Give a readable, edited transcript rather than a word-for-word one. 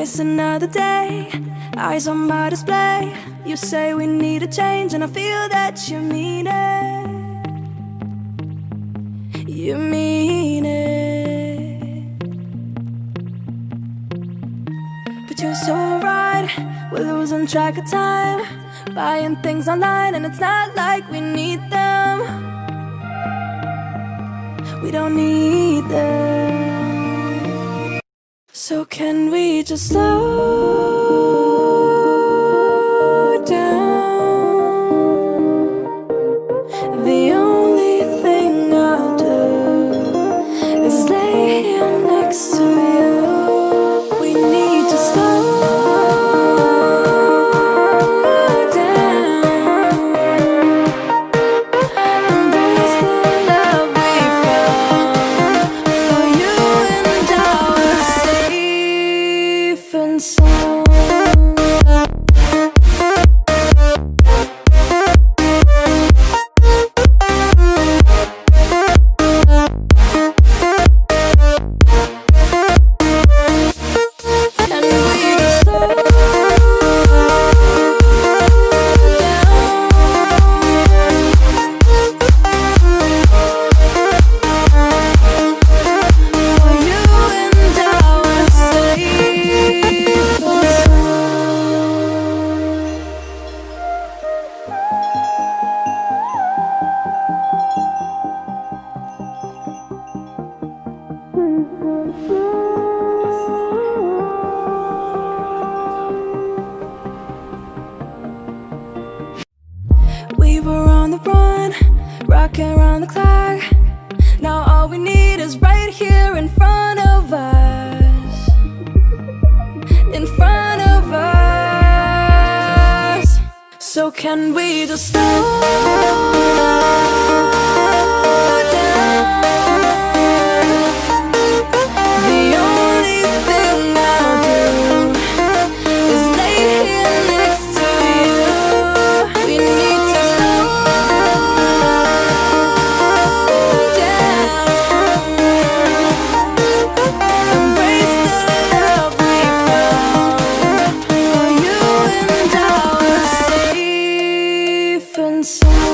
It's another day, eyes on my display. You say we need a change, and I feel that you mean it. You mean it. But you're so right, we're losing track of time, buying things online, and it's not like we need them. We don't need them. So can we just slow down? The only thing I'll do is lay here next to you. We need to slow down. Embrace the love we found. For you and I are safe and sound. We were on the run, rocking around the clock. Now all we need is right here in front of us. In front of us. So can we just slow down? The only thing I'll do is lay here next to you. We need to slow down. Embrace the love we found. For you and I are safe and sound.